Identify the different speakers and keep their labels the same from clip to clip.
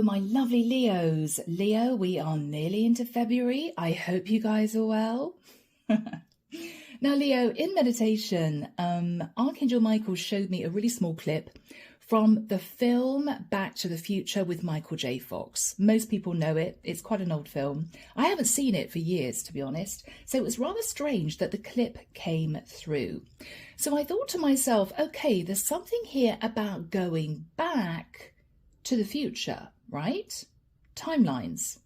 Speaker 1: my lovely Leos. Leo, we are nearly into February. I hope you guys are well. Now, Leo, in meditation, Archangel Michael showed me a really small clip from the film Back to the Future with Michael J. Fox. Most people know it. It's quite an old film. I haven't seen it for years, to be honest. So it was rather strange that the clip came through. So I thought to myself, okay, there's something here about going back to the future, right? Timelines.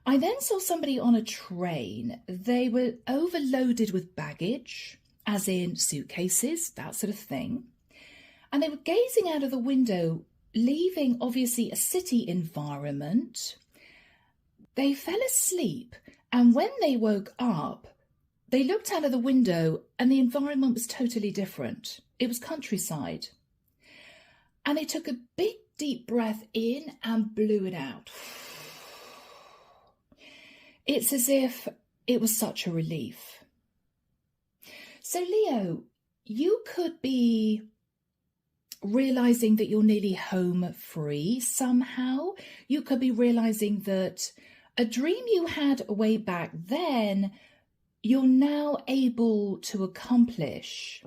Speaker 1: I then saw somebody on a train. They were overloaded with baggage, as in suitcases, that sort of thing. And they were gazing out of the window, leaving obviously a city environment. They fell asleep, and when they woke up, they looked out of the window and the environment was totally different. It was countryside. And they took a big deep breath in and blew it out. It's as if it was such a relief. So Leo, you could be realizing that you're nearly home free somehow. You could be realizing that a dream you had way back then, you're now able to accomplish.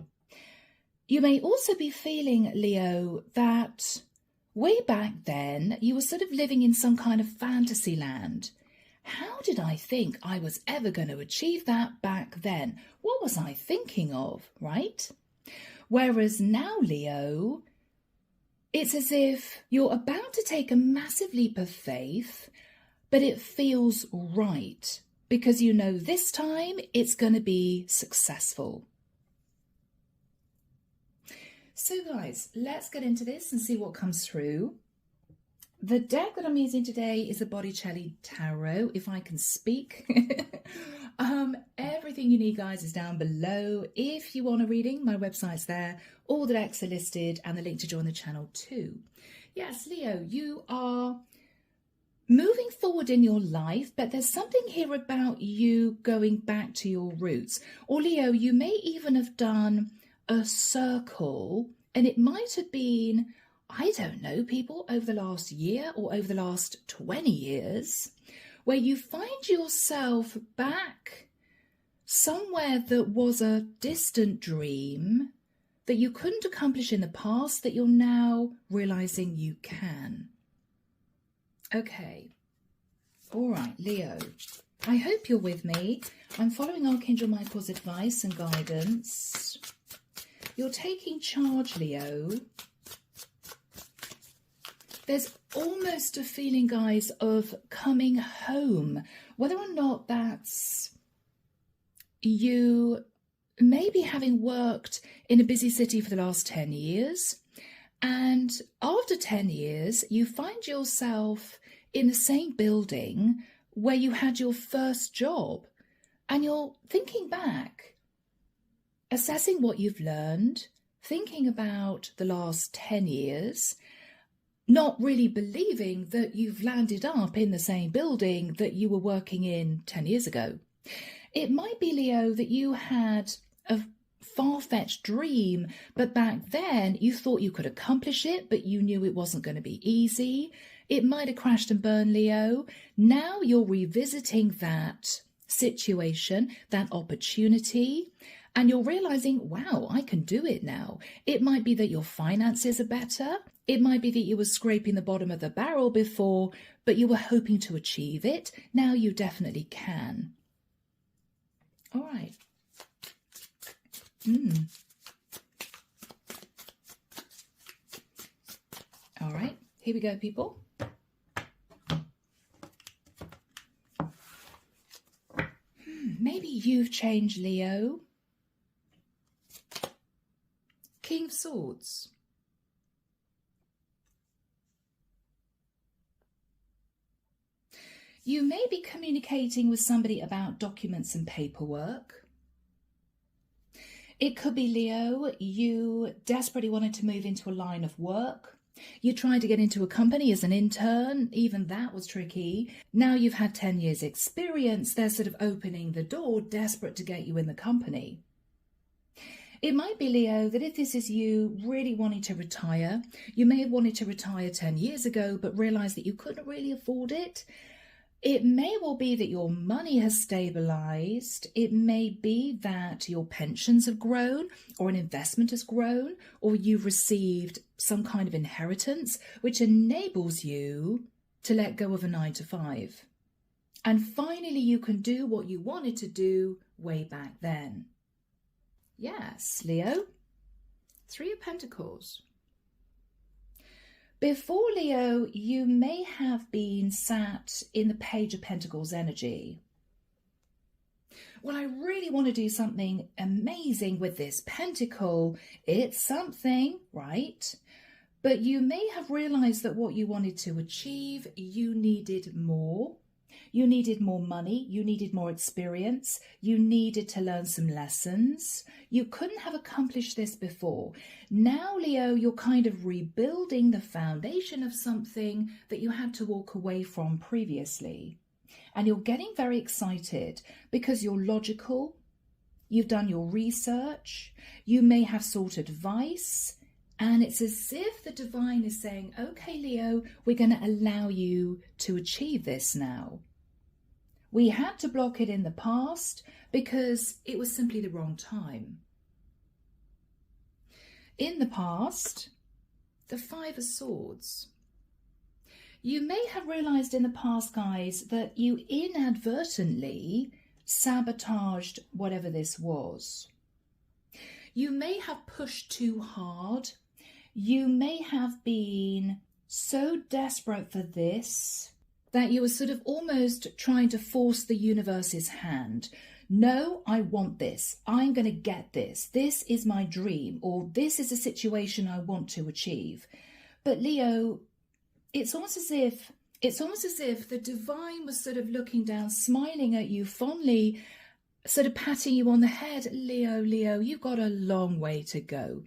Speaker 1: You may also be feeling, Leo, that way back then, you were sort of living in some kind of fantasy land. How did I think I was ever going to achieve that back then? What was I thinking of, right? Whereas now, Leo, it's as if you're about to take a massive leap of faith, but it feels right because you know this time it's going to be successful. So guys, let's get into this and see what comes through. The deck that I'm using today is a Botticelli Tarot, if I can speak. Everything you need, guys, is down below. If you want a reading, my website's there. All the decks are listed and the link to join the channel too. Yes, Leo, you are moving forward in your life, but there's something here about you going back to your roots. Or Leo, you may even have done a circle, and it might have been, I don't know, people over the last year or over the last 20 years, where you find yourself back somewhere that was a distant dream that you couldn't accomplish in the past that you're now realizing you can. Okay. All right, Leo, I hope you're with me. I'm following Archangel Michael's advice and guidance. You're taking charge, Leo. There's almost a feeling, guys, of coming home. Whether or not that's you maybe having worked in a busy city for the last 10 years, and after 10 years, you find yourself in the same building where you had your first job, and you're thinking back, assessing what you've learned, thinking about the last 10 years, not really believing that you've landed up in the same building that you were working in 10 years ago. It might be, Leo, that you had a far-fetched dream, but back then you thought you could accomplish it, but you knew it wasn't going to be easy. It might have crashed and burned, Leo. Now you're revisiting that situation, that opportunity, and you're realizing, wow, I can do it now. It might be that your finances are better. It might be that you were scraping the bottom of the barrel before, but you were hoping to achieve it. Now you definitely can. All right. All right, here we go, people. Maybe you've changed, Leo. King of Swords. You may be communicating with somebody about documents and paperwork. It could be, Leo, you desperately wanted to move into a line of work. You tried to get into a company as an intern. Even that was tricky. Now you've had 10 years experience. They're sort of opening the door, desperate to get you in the company. It might be, Leo, that if this is you really wanting to retire, you may have wanted to retire 10 years ago, but realised that you couldn't really afford it. It may well be that your money has stabilised. It may be that your pensions have grown, or an investment has grown, or you've received some kind of inheritance, which enables you to let go of a 9-to-5. And finally, you can do what you wanted to do way back then. Yes, Leo. 3 of Pentacles. Before, Leo, you may have been sat in the Page of Pentacles energy. Well, I really want to do something amazing with this pentacle. It's something, right? But you may have realized that what you wanted to achieve, you needed more. You needed more money, you needed more experience, you needed to learn some lessons. You couldn't have accomplished this before. Now, Leo, you're kind of rebuilding the foundation of something that you had to walk away from previously. And you're getting very excited because you're logical, you've done your research, you may have sought advice, and it's as if the divine is saying, okay, Leo, we're going to allow you to achieve this now. We had to block it in the past because it was simply the wrong time. In the past, the 5 of Swords. You may have realized in the past, guys, that you inadvertently sabotaged whatever this was. You may have pushed too hard. You may have been so desperate for this that you were sort of almost trying to force the universe's hand. No, I want this. I'm going to get this. This is my dream, or this is a situation I want to achieve. But Leo, it's almost as if the divine was sort of looking down, smiling at you fondly, sort of patting you on the head. Leo, you've got a long way to go.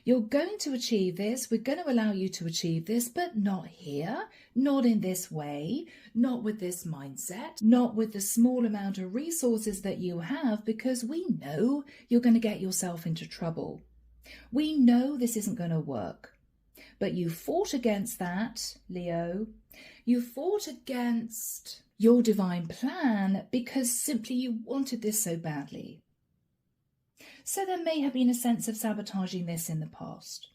Speaker 1: You're going to achieve this. We're going to allow you to achieve this, but not here, not in this way, not with this mindset, not with the small amount of resources that you have, because we know you're going to get yourself into trouble. We know this isn't going to work. But you fought against that, Leo. You fought against your divine plan because simply you wanted this so badly. So there may have been a sense of sabotaging this in the past.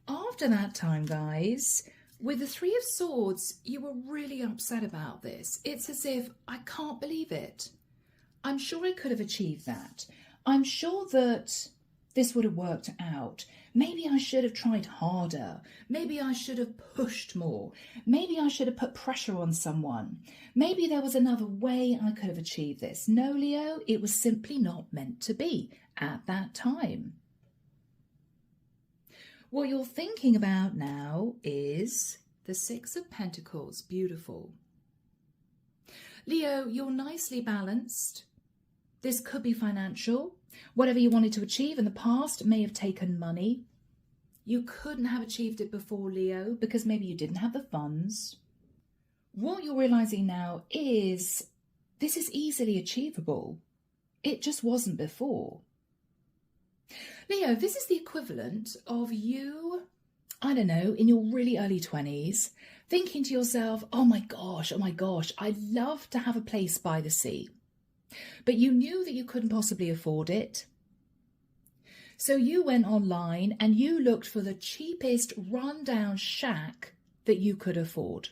Speaker 1: After that time, guys, with the 3 of Swords, you were really upset about this. It's as if, I can't believe it. I'm sure I could have achieved that. I'm sure that this would have worked out. Maybe I should have tried harder. Maybe I should have pushed more. Maybe I should have put pressure on someone. Maybe there was another way I could have achieved this. No, Leo, it was simply not meant to be at that time. What you're thinking about now is the 6 of Pentacles. Beautiful. Leo, you're nicely balanced. This could be financial. Whatever you wanted to achieve in the past may have taken money. You couldn't have achieved it before, Leo, because maybe you didn't have the funds. What you're realizing now is this is easily achievable. It just wasn't before. Leo, this is the equivalent of you, I don't know, in your really early 20s, thinking to yourself, oh my gosh, I'd love to have a place by the sea. But you knew that you couldn't possibly afford it. So you went online and you looked for the cheapest rundown shack that you could afford.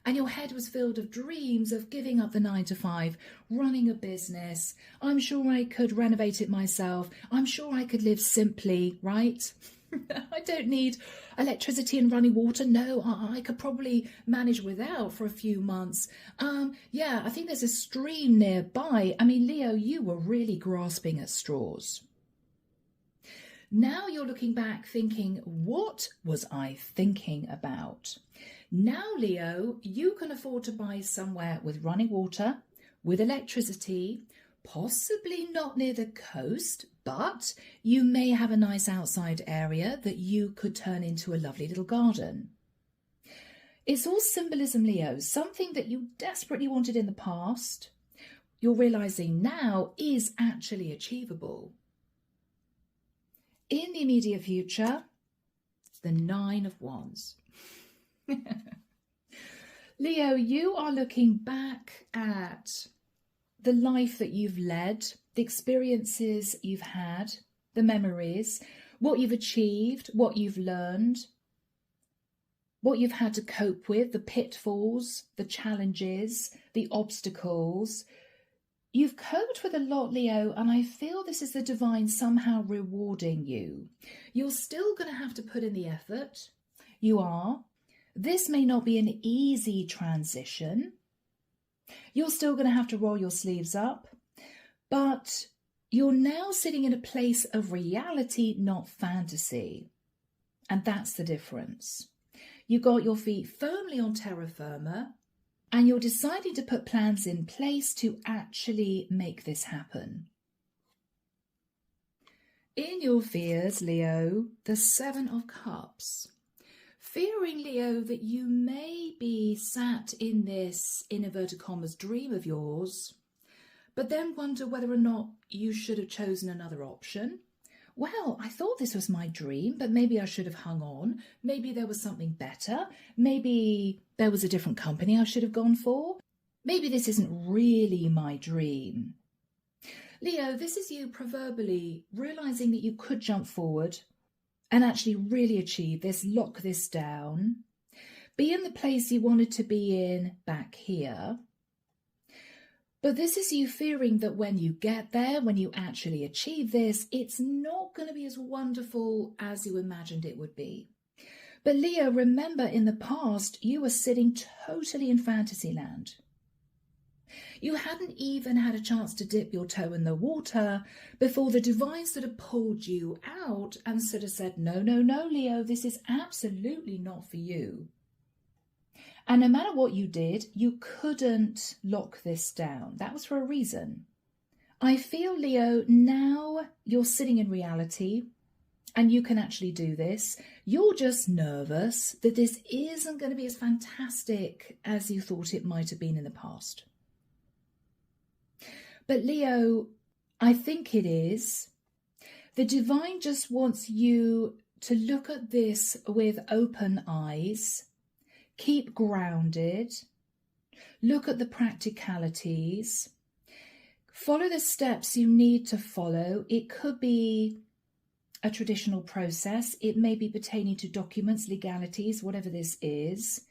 Speaker 1: And your head was filled of dreams of giving up the 9-to-5, running a business. I'm sure I could renovate it myself. I'm sure I could live simply, right? I don't need electricity and running water. No, I could probably manage without for a few months. Yeah, I think there's a stream nearby. I mean, Leo, you were really grasping at straws. Now you're looking back thinking, what was I thinking about? Now, Leo, you can afford to buy somewhere with running water, with electricity, possibly not near the coast, but you may have a nice outside area that you could turn into a lovely little garden. It's all symbolism, Leo, something that you desperately wanted in the past, you're realizing now is actually achievable. In the immediate future, the 9 of Wands. Leo, you are looking back at the life that you've led, the experiences you've had, the memories, what you've achieved, what you've learned, what you've had to cope with, the pitfalls, the challenges, the obstacles. You've coped with a lot, Leo, and I feel this is the divine somehow rewarding you. You're still going to have to put in the effort. You are. This may not be an easy transition. You're still going to have to roll your sleeves up, but you're now sitting in a place of reality, not fantasy. And that's the difference. You got your feet firmly on terra firma, and you're deciding to put plans in place to actually make this happen. In your fears, Leo, the 7 of Cups. Fearing, Leo, that you may be sat in this, in inverted commas, dream of yours, but then wonder whether or not you should have chosen another option. Well, I thought this was my dream, but maybe I should have hung on. Maybe there was something better. Maybe there was a different company I should have gone for. Maybe this isn't really my dream. Leo, this is you proverbially realizing that you could jump forward and actually really achieve this, lock this down, be in the place you wanted to be in back here. But this is you fearing that when you get there, when you actually achieve this, it's not going to be as wonderful as you imagined it would be. But Leo, remember in the past, you were sitting totally in fantasy land. You hadn't even had a chance to dip your toe in the water before the divine sort of pulled you out and sort of said, no, no, no, Leo, this is absolutely not for you. And no matter what you did, you couldn't lock this down. That was for a reason. I feel, Leo, now you're sitting in reality and you can actually do this. You're just nervous that this isn't going to be as fantastic as you thought it might have been in the past. But Leo, I think it is. The divine just wants you to look at this with open eyes, keep grounded, look at the practicalities, follow the steps you need to follow. It could be a traditional process. It may be pertaining to documents, legalities, whatever this is.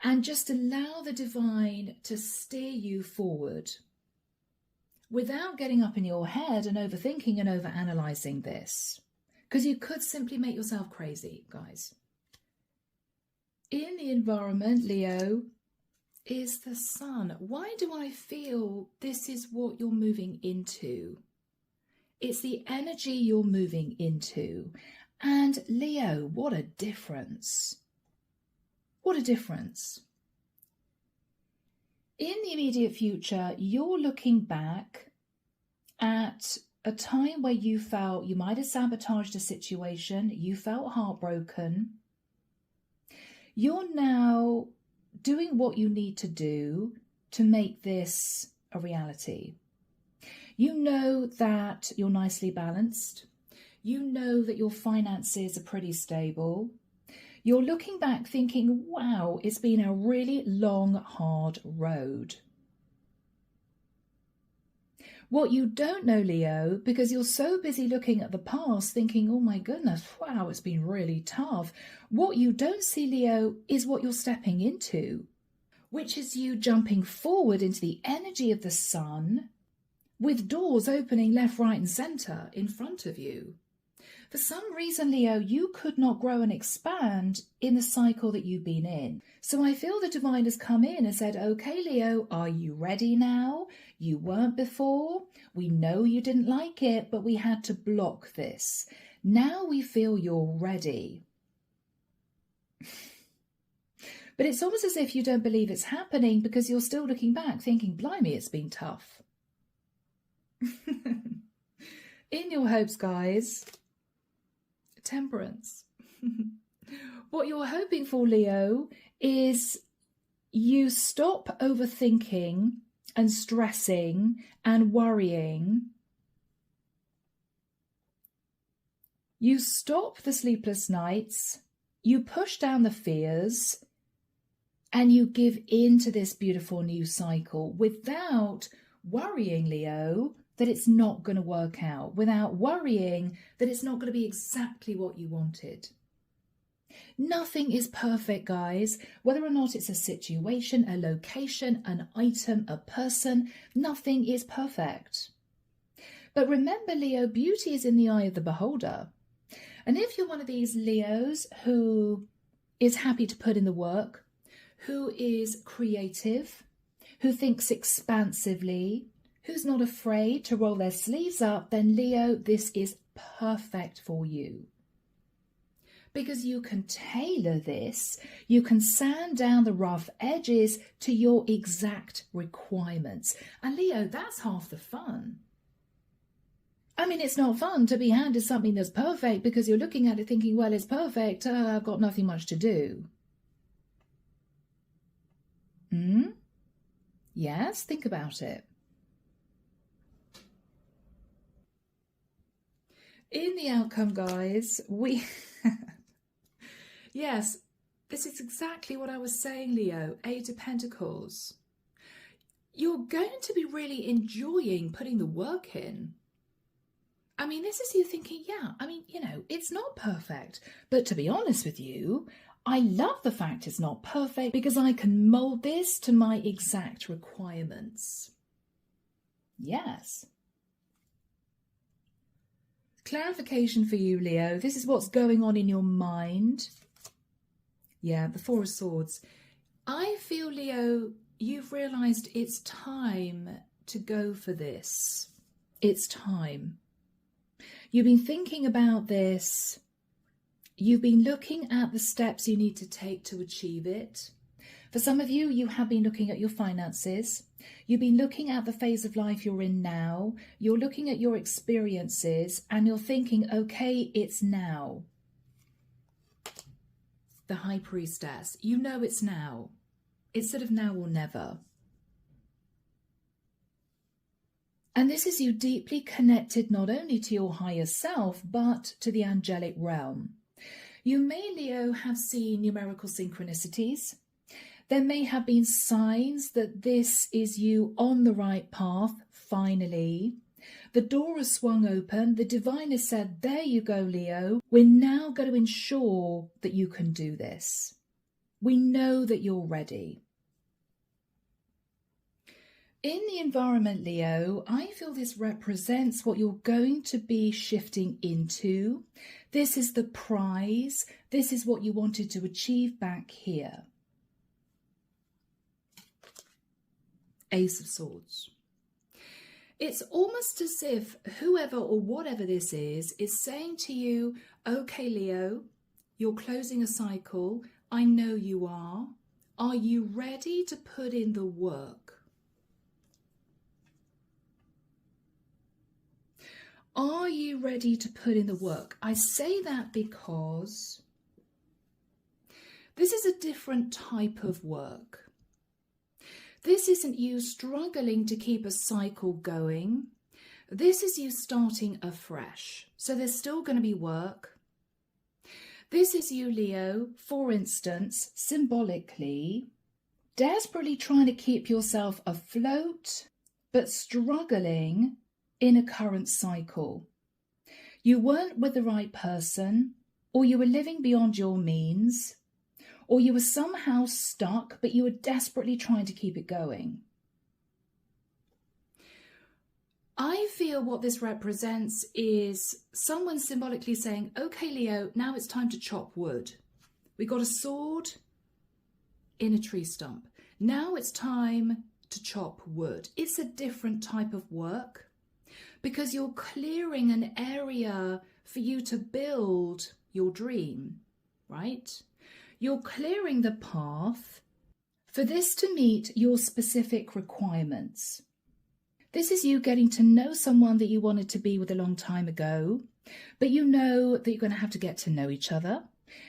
Speaker 1: And just allow the divine to steer you forward without getting up in your head and overthinking and overanalyzing this. Because you could simply make yourself crazy, guys. In the environment, Leo, is the sun. Why do I feel this is what you're moving into? It's the energy you're moving into. And Leo, what a difference. What a difference. In the immediate future, you're looking back at a time where you felt you might have sabotaged a situation, you felt heartbroken. You're now doing what you need to do to make this a reality. You know that you're nicely balanced. You know that your finances are pretty stable. You're looking back thinking, wow, it's been a really long, hard road. What you don't know, Leo, because you're so busy looking at the past thinking, oh my goodness, wow, it's been really tough. What you don't see, Leo, is what you're stepping into, which is you jumping forward into the energy of the sun with doors opening left, right and centre in front of you. For some reason, Leo, you could not grow and expand in the cycle that you've been in. So I feel the divine has come in and said, okay, Leo, are you ready now? You weren't before. We know you didn't like it, but we had to block this. Now we feel you're ready. But it's almost as if you don't believe it's happening because you're still looking back thinking, blimey, it's been tough. In your hopes, guys, Temperance. What you're hoping for, Leo, is you stop overthinking and stressing and worrying You stop the sleepless nights, you push down the fears, and you give in to this beautiful new cycle without worrying, Leo, that it's not going to work out, without worrying that it's not going to be exactly what you wanted. Nothing is perfect, guys. Whether or not it's a situation, a location, an item, a person, nothing is perfect. But remember, Leo, beauty is in the eye of the beholder. And if you're one of these Leos who is happy to put in the work, who is creative, who thinks expansively, who's not afraid to roll their sleeves up, then Leo, this is perfect for you. Because you can tailor this, you can sand down the rough edges to your exact requirements. And Leo, that's half the fun. I mean, it's not fun to be handed something that's perfect because you're looking at it thinking, well, it's perfect, I've got nothing much to do. Yes, think about it. In the outcome, guys, yes, this is exactly what I was saying, Leo. Eight of Pentacles. You're going to be really enjoying putting the work in. I mean, this is you thinking, yeah, I mean, you know, it's not perfect. But to be honest with you, I love the fact it's not perfect because I can mold this to my exact requirements. Yes. Clarification for you, Leo. This is what's going on in your mind. Yeah, the Four of Swords. I feel, Leo, you've realised it's time to go for this. It's time. You've been thinking about this. You've been looking at the steps you need to take to achieve it. For some of you, you have been looking at your finances. You've been looking at the phase of life you're in now. You're looking at your experiences and you're thinking, okay, it's now. The High Priestess. You know it's now. It's sort of now or never. And this is you deeply connected not only to your higher self, but to the angelic realm. You may, Leo, have seen numerical synchronicities. There may have been signs that this is you on the right path, finally. The door has swung open. The divine has said, there you go, Leo. We're now going to ensure that you can do this. We know that you're ready. In the environment, Leo, I feel this represents what you're going to be shifting into. This is the prize. This is what you wanted to achieve back here. Ace of Swords. It's almost as if whoever or whatever this is saying to you, okay, Leo, you're closing a cycle. I know you are. Are you ready to put in the work? Are you ready to put in the work? I say that because this is a different type of work. This isn't you struggling to keep a cycle going. This is you starting afresh. So there's still going to be work. This is you, Leo, for instance, symbolically, desperately trying to keep yourself afloat, but struggling in a current cycle. You weren't with the right person, or you were living beyond your means, or you were somehow stuck, but you were desperately trying to keep it going. I feel what this represents is someone symbolically saying, okay, Leo, now it's time to chop wood. We got a sword in a tree stump. Now it's time to chop wood. It's a different type of work, because you're clearing an area for you to build your dream, right? You're clearing the path for this to meet your specific requirements. This is you getting to know someone that you wanted to be with a long time ago, but you know that you're going to have to get to know each other.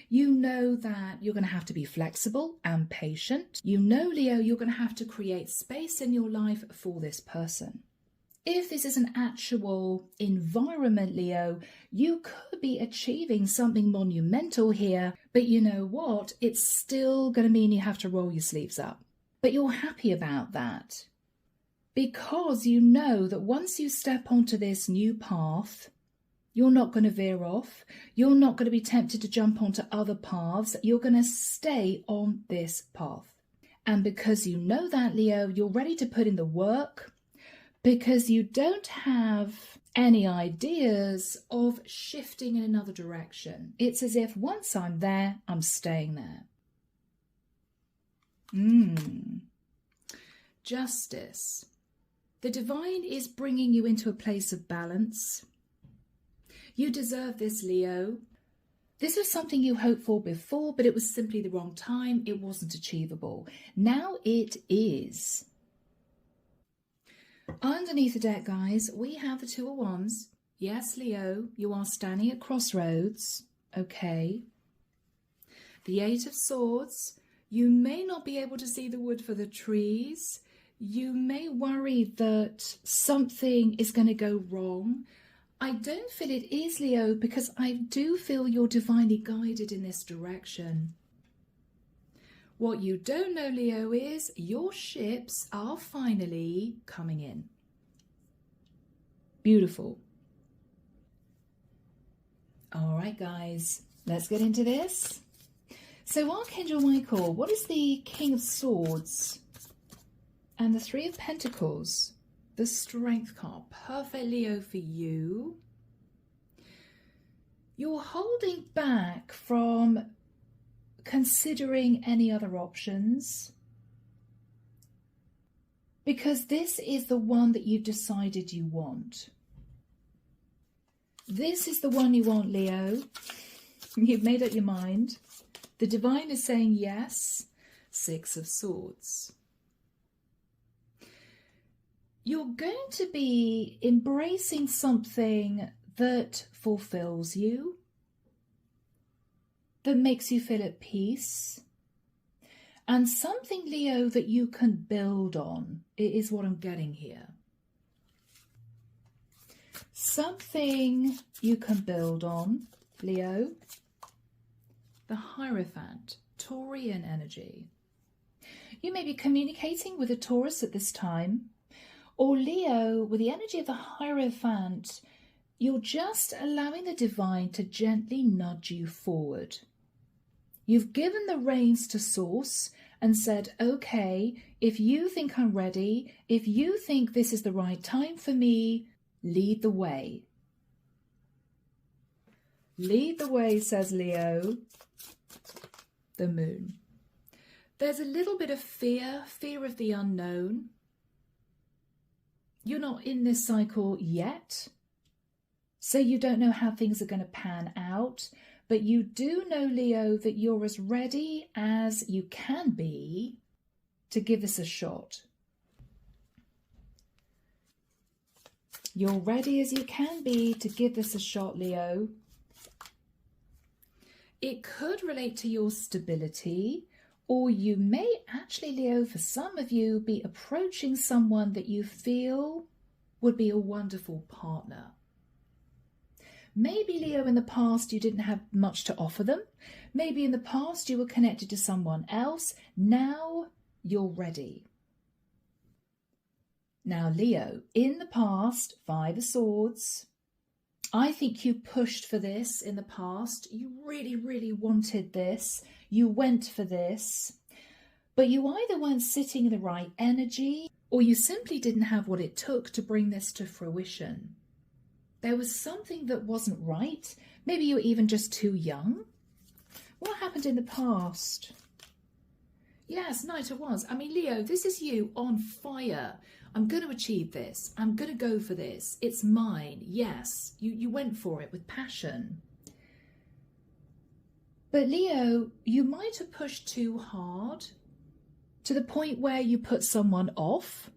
Speaker 1: You know that you're going to have to be flexible and patient. You know, Leo, you're going to have to create space in your life for this person. If this is an actual environment, Leo, you could be achieving something monumental here, but you know what? It's still going to mean you have to roll your sleeves up. But you're happy about that because you know that once you step onto this new path, you're not going to veer off. You're not going to be tempted to jump onto other paths. You're going to stay on this path. And because you know that, Leo, you're ready to put in the work because you don't have any ideas of shifting in another direction. It's as if once I'm there, I'm staying there. Justice. The divine is bringing you into a place of balance. You deserve this, Leo. This was something you hoped for before, but it was simply the wrong time. It wasn't achievable. Now it is. Underneath the deck, guys, we have the Two of Wands. Yes, Leo, you are standing at crossroads. Okay. The Eight of Swords. You may not be able to see the wood for the trees. You may worry that something is going to go wrong. I don't feel it is, Leo, because I do feel you're divinely guided in this direction. What you don't know, Leo, is your ships are finally coming in. Beautiful. All right, guys, let's get into this. So Archangel Michael, what is the King of Swords and the Three of Pentacles? The Strength card. Perfect, Leo, for you. You're holding back from considering any other options because this is the one that you've decided you want. This is the one you want, Leo. You've made up your mind. The divine is saying yes. Six of Swords. You're going to be embracing something that fulfills you, that makes you feel at peace, and something, Leo, that you can build on. It is what I'm getting here. Something you can build on, Leo. The Hierophant, Taurian energy. You may be communicating with a Taurus at this time, or Leo, with the energy of the Hierophant, you're just allowing the divine to gently nudge you forward. You've given the reins to Source and said, okay, if you think I'm ready, if you think this is the right time for me, lead the way. Lead the way, says Leo. The Moon. There's a little bit of fear of the unknown. You're not in this cycle yet, so you don't know how things are going to pan out, but you do know, Leo, that you're as ready as you can be to give this a shot. You're ready as you can be to give this a shot, Leo. It could relate to your stability, or you may actually, Leo, for some of you, be approaching someone that you feel would be a wonderful partner. Maybe, Leo, in the past you didn't have much to offer them. Maybe in the past you were connected to someone else. Now you're ready. Now, Leo, in the past, Five of Swords, I think you pushed for this in the past. You really, really wanted this. You went for this. But you either weren't sitting in the right energy, or you simply didn't have what it took to bring this to fruition. There was something that wasn't right. Maybe you were even just too young. What happened in the past? Yes, Knight of Wands. I mean, Leo, this is you on fire. I'm going to achieve this. I'm going to go for this. It's mine. Yes, you went for it with passion. But Leo, you might have pushed too hard to the point where you put someone off.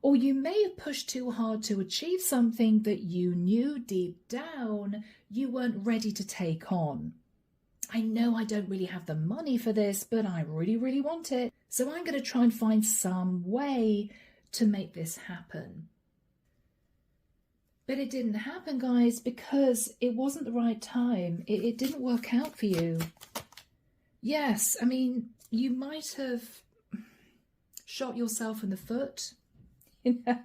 Speaker 1: Or you may have pushed too hard to achieve something that you knew deep down you weren't ready to take on. I know I don't really have the money for this, but I really, really want it. So I'm going to try and find some way to make this happen. But it didn't happen, guys, because it wasn't the right time. It didn't work out for you. Yes, I mean, you might have shot yourself in the foot, you know.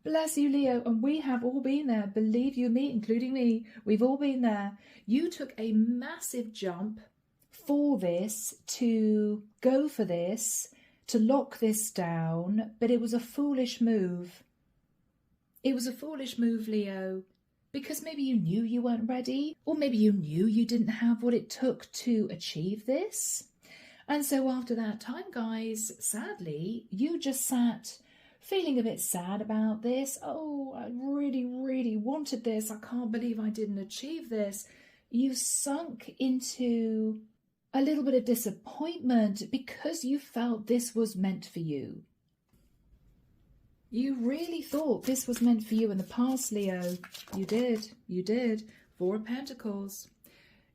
Speaker 1: Bless you, Leo. And we have all been there. Believe you me, including me. We've all been there. You took a massive jump for this, to go for this, to lock this down. But it was a foolish move. It was a foolish move, Leo. Because maybe you knew you weren't ready. Or maybe you knew you didn't have what it took to achieve this. And so after that time, guys, sadly, you just sat feeling a bit sad about this. Oh, I really, really wanted this. I can't believe I didn't achieve this. You sunk into a little bit of disappointment because you felt this was meant for you. You really thought this was meant for you in the past, Leo. You did. You did. Four of Pentacles.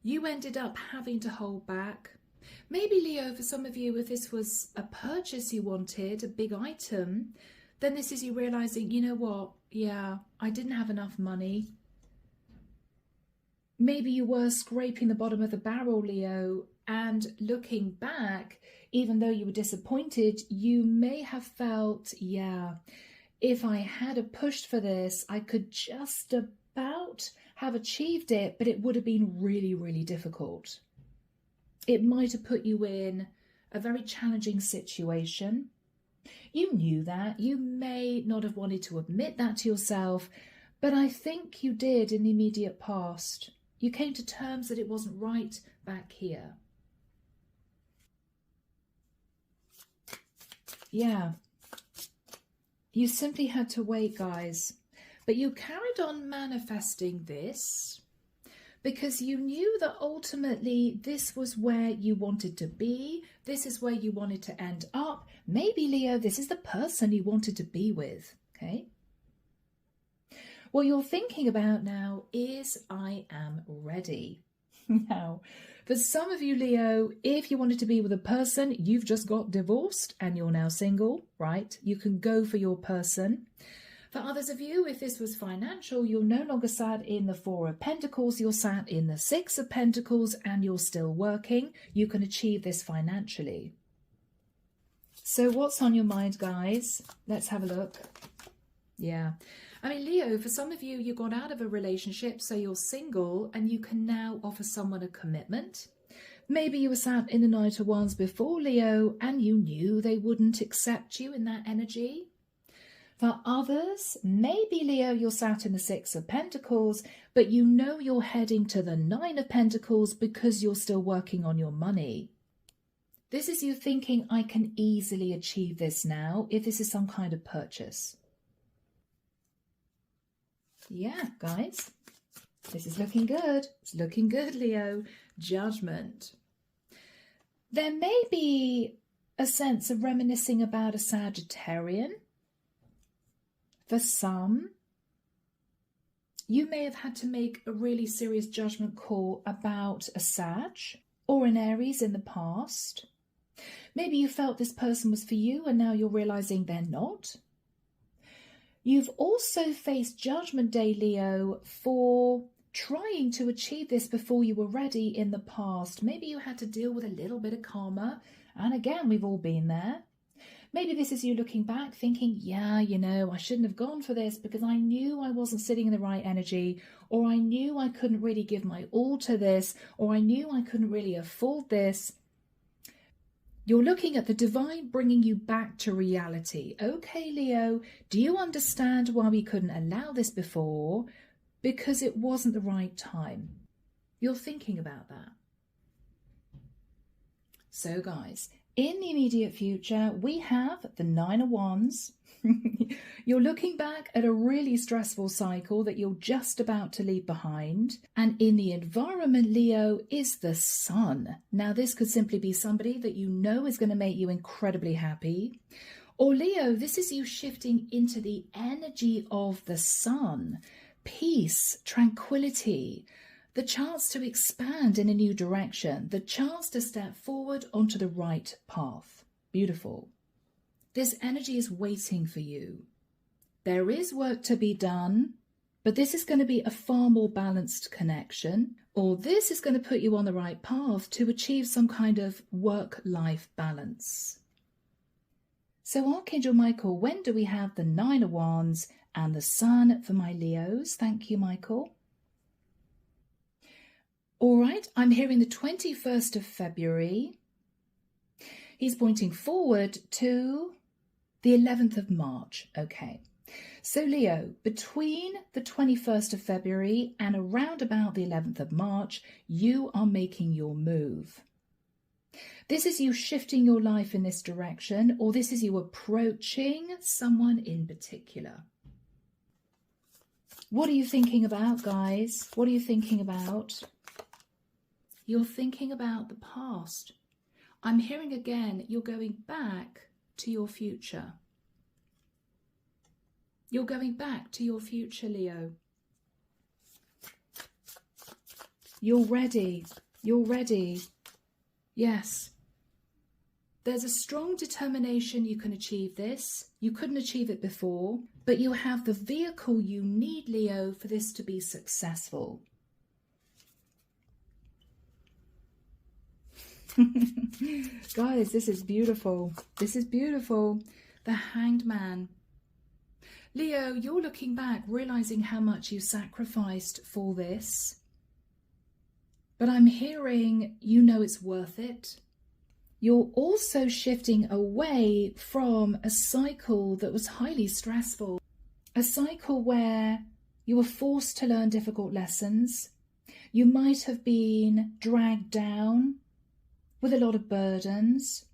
Speaker 1: You ended up having to hold back. Maybe, Leo, for some of you, if this was a purchase you wanted, a big item, then this is you realizing, you know what? Yeah, I didn't have enough money. Maybe you were scraping the bottom of the barrel, Leo, and looking back, even though you were disappointed, you may have felt, yeah, if I had a pushed for this, I could just about have achieved it, but it would have been really, really difficult. It might have put you in a very challenging situation. You knew that. You may not have wanted to admit that to yourself, but I think you did in the immediate past. You came to terms that it wasn't right back here. Yeah. You simply had to wait, guys. But you carried on manifesting this because you knew that ultimately this was where you wanted to be. This is where you wanted to end up. Maybe, Leo, this is the person you wanted to be with, okay? What you're thinking about now is, I am ready. Now, for some of you, Leo, if you wanted to be with a person, you've just got divorced and you're now single, right? You can go for your person. For others of you, if this was financial, you're no longer sat in the Four of Pentacles, you're sat in the Six of Pentacles and you're still working. You can achieve this financially. So what's on your mind, guys? Let's have a look. Yeah. I mean, Leo, for some of you, you got out of a relationship, so you're single and you can now offer someone a commitment. Maybe you were sat in the Knight of Wands before, Leo, and you knew they wouldn't accept you in that energy. For others, maybe, Leo, you're sat in the Six of Pentacles, but you know you're heading to the Nine of Pentacles because you're still working on your money. This is you thinking, I can easily achieve this now if this is some kind of purchase. Yeah, guys, this is looking good. It's looking good, Leo. Judgment. There may be a sense of reminiscing about a Sagittarian. For some, you may have had to make a really serious judgment call about a Sag or an Aries in the past. Maybe you felt this person was for you and now you're realizing they're not. You've also faced Judgment Day, Leo, for trying to achieve this before you were ready in the past. Maybe you had to deal with a little bit of karma. And again, we've all been there. Maybe this is you looking back thinking, yeah, you know, I shouldn't have gone for this because I knew I wasn't sitting in the right energy, or I knew I couldn't really give my all to this, or I knew I couldn't really afford this. You're looking at the divine bringing you back to reality. Okay, Leo, do you understand why we couldn't allow this before? Because it wasn't the right time. You're thinking about that. So, guys, in the immediate future, we have the Nine of Wands. You're looking back at a really stressful cycle that you're just about to leave behind. And in the environment, Leo, is the Sun. Now, this could simply be somebody that you know is going to make you incredibly happy. Or Leo, this is you shifting into the energy of the Sun. Peace, tranquility, the chance to expand in a new direction, the chance to step forward onto the right path. Beautiful. This energy is waiting for you. There is work to be done, but this is going to be a far more balanced connection, or this is going to put you on the right path to achieve some kind of work-life balance. So Archangel Michael, when do we have the Nine of Wands and the Sun for my Leos? Thank you, Michael. All right, I'm hearing the 21st of February. He's pointing forward to the 11th of March. Okay. So Leo, between the 21st of February and around about the 11th of March, you are making your move. This is you shifting your life in this direction, or this is you approaching someone in particular. What are you thinking about, guys? What are you thinking about? You're thinking about the past. I'm hearing again, you're going back to your future. You're going back to your future, Leo. You're ready. You're ready. Yes. There's a strong determination you can achieve this. You couldn't achieve it before, but you have the vehicle you need, Leo, for this to be successful. Guys, this is beautiful. This is beautiful. The Hanged Man. Leo, you're looking back, realizing how much you sacrificed for this. But I'm hearing you know it's worth it. You're also shifting away from a cycle that was highly stressful. A cycle where you were forced to learn difficult lessons. You might have been dragged down with a lot of burdens.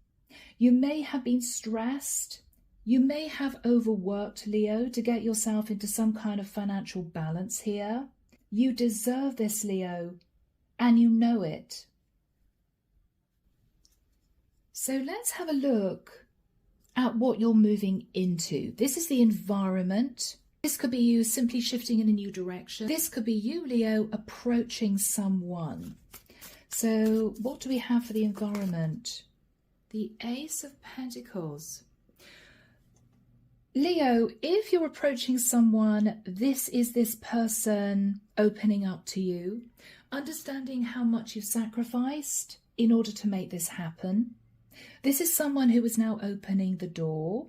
Speaker 1: You may have been stressed. You may have overworked, Leo, to get yourself into some kind of financial balance here. You deserve this, Leo, and you know it. So let's have a look at what you're moving into. This is the environment. This could be you simply shifting in a new direction. This could be you, Leo, approaching someone. So what do we have for the environment? The Ace of Pentacles. Leo, if you're approaching someone, this is this person opening up to you, understanding how much you've sacrificed in order to make this happen. This is someone who is now opening the door.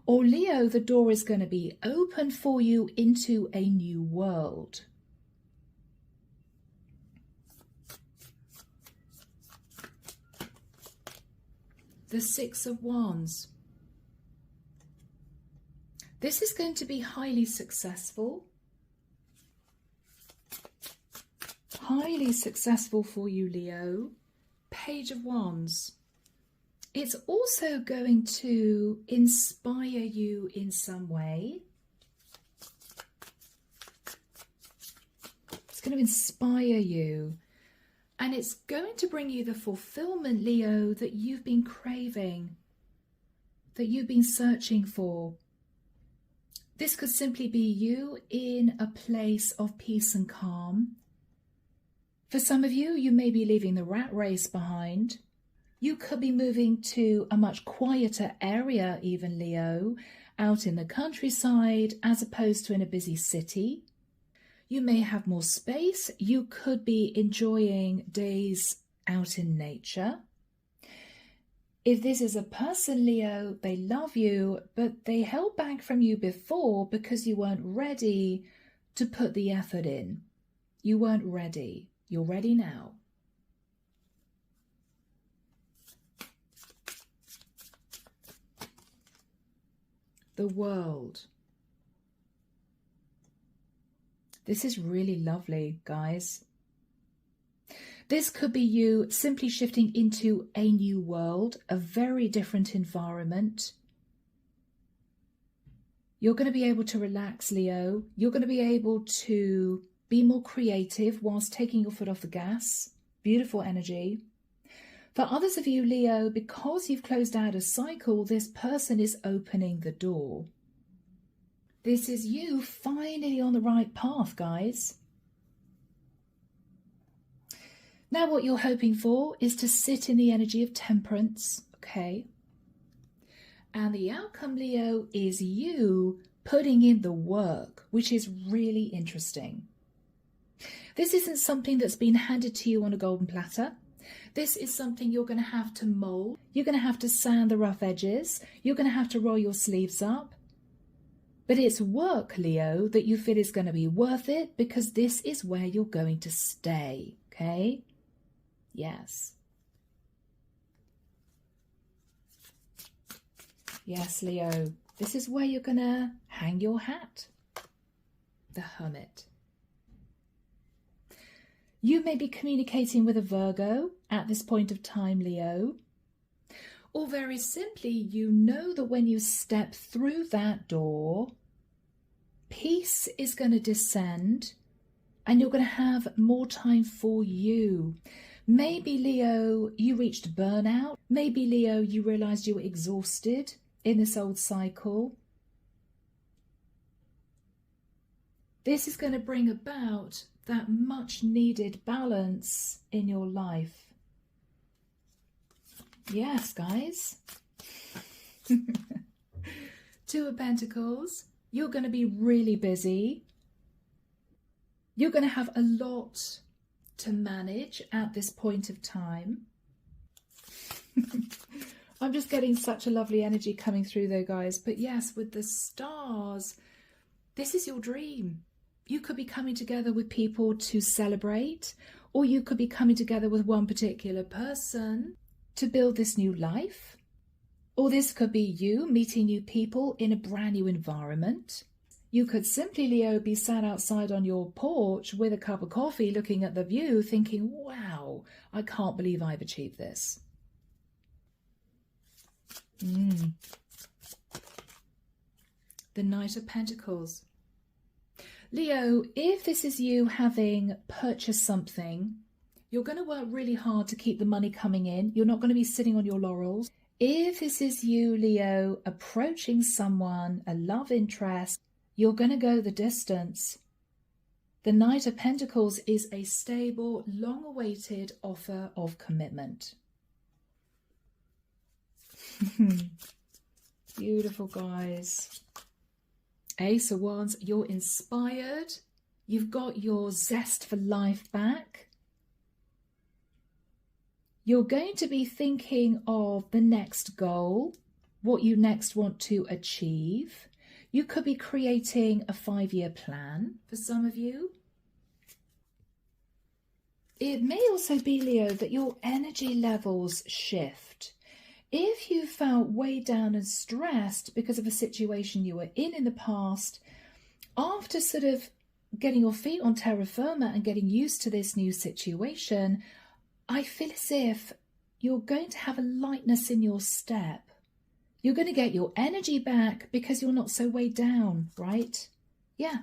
Speaker 1: Or Leo, the door is going to be open for you into a new world. The Six of Wands. This is going to be highly successful. Highly successful for you, Leo. Page of Wands. It's also going to inspire you in some way. It's going to inspire you. And it's going to bring you the fulfillment, Leo, that you've been craving, that you've been searching for. This could simply be you in a place of peace and calm. For some of you, you may be leaving the rat race behind. You could be moving to a much quieter area, even, Leo, out in the countryside as opposed to in a busy city. You may have more space. You could be enjoying days out in nature. If this is a person, Leo, they love you, but they held back from you before because you weren't ready to put the effort in. You weren't ready. You're ready now. The World. This is really lovely, guys. This could be you simply shifting into a new world, a very different environment. You're going to be able to relax, Leo. You're going to be able to be more creative whilst taking your foot off the gas. Beautiful energy. For others of you, Leo, because you've closed out a cycle, this person is opening the door. This is you finally on the right path, guys. Now what you're hoping for is to sit in the energy of temperance, okay? And the outcome, Leo, is you putting in the work, which is really interesting. This isn't something that's been handed to you on a golden platter. This is something you're going to have to mold. You're going to have to sand the rough edges. You're going to have to roll your sleeves up. But it's work, Leo, that you feel is going to be worth it, because this is where you're going to stay, okay? Yes. Yes, Leo, this is where you're going to hang your hat. The Hermit. You may be communicating with a Virgo at this point of time, Leo. Or very simply, you know that when you step through that door, peace is going to descend and you're going to have more time for you. Maybe, Leo, you reached burnout. Maybe, Leo, you realized you were exhausted in this old cycle. This is going to bring about that much needed balance in your life. Yes, guys. Two of Pentacles. You're going to be really busy. You're going to have a lot to manage at this point of time. I'm just getting such a lovely energy coming through though, guys. But yes, with the stars, this is your dream. You could be coming together with people to celebrate, or you could be coming together with one particular person to build this new life. Or this could be you meeting new people in a brand new environment. You could simply, Leo, be sat outside on your porch with a cup of coffee looking at the view thinking, wow, I can't believe I've achieved this. The Knight of Pentacles. Leo, if this is you having purchased something, you're going to work really hard to keep the money coming in. You're not going to be sitting on your laurels. If this is you, Leo, approaching someone, a love interest, you're going to go the distance. The Knight of Pentacles is a stable, long-awaited offer of commitment. Beautiful, guys. Ace of Wands, you're inspired. You've got your zest for life back. You're going to be thinking of the next goal, what you next want to achieve. You could be creating a 5-year plan for some of you. It may also be, Leo, that your energy levels shift. If you felt weighed down and stressed because of a situation you were in the past, after sort of getting your feet on terra firma and getting used to this new situation, I feel as if you're going to have a lightness in your step. You're going to get your energy back because you're not so weighed down, right? Yeah,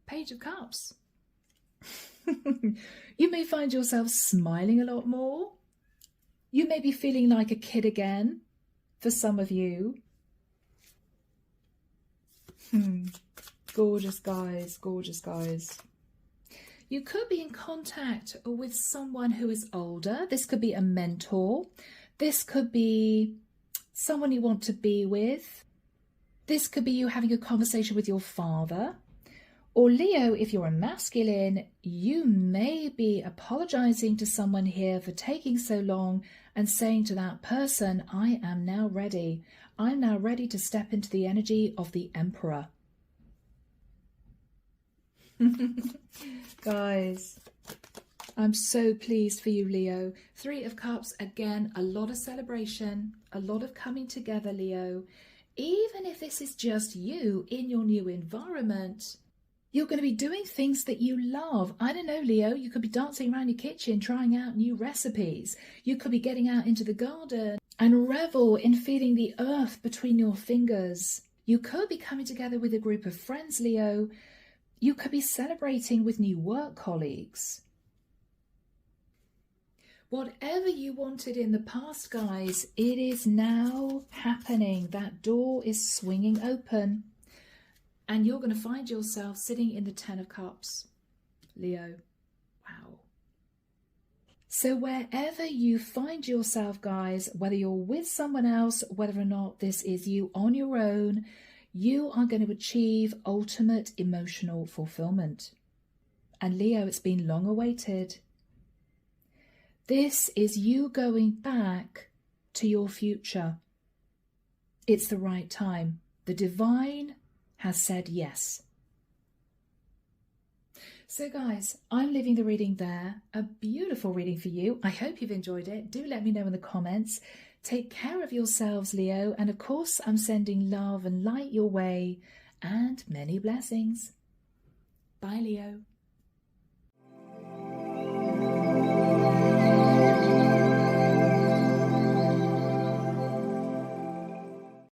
Speaker 1: Page of Cups. You may find yourself smiling a lot more. You may be feeling like a kid again for some of you. Gorgeous, guys, gorgeous, guys. You could be in contact with someone who is older. This could be a mentor. This could be someone you want to be with. This could be you having a conversation with your father. Or Leo, if you're a masculine, you may be apologizing to someone here for taking so long and saying to that person, I am now ready. I'm now ready to step into the energy of the Emperor. Guys, I'm so pleased for you, Leo. 3 of Cups, again, a lot of celebration, a lot of coming together, Leo. Even if this is just you in your new environment, you're going to be doing things that you love. I don't know, Leo, you could be dancing around your kitchen, trying out new recipes. You could be getting out into the garden and revel in feeling the earth between your fingers. You could be coming together with a group of friends, Leo. You could be celebrating with new work colleagues. Whatever you wanted in the past, guys, it is now happening. That door is swinging open. And you're going to find yourself sitting in the 10 of Cups, Leo. Wow. So wherever you find yourself, guys, whether you're with someone else, whether or not this is you on your own, You are going to achieve ultimate emotional fulfillment. And Leo, it's been long awaited. This is you going back to your future. It's the right time. The divine has said yes. So guys, I'm leaving the reading there. A beautiful reading for you. I hope you've enjoyed it. Do let me know in the comments. Take care of yourselves, Leo. And of course, I'm sending love and light your way and many blessings. Bye, Leo.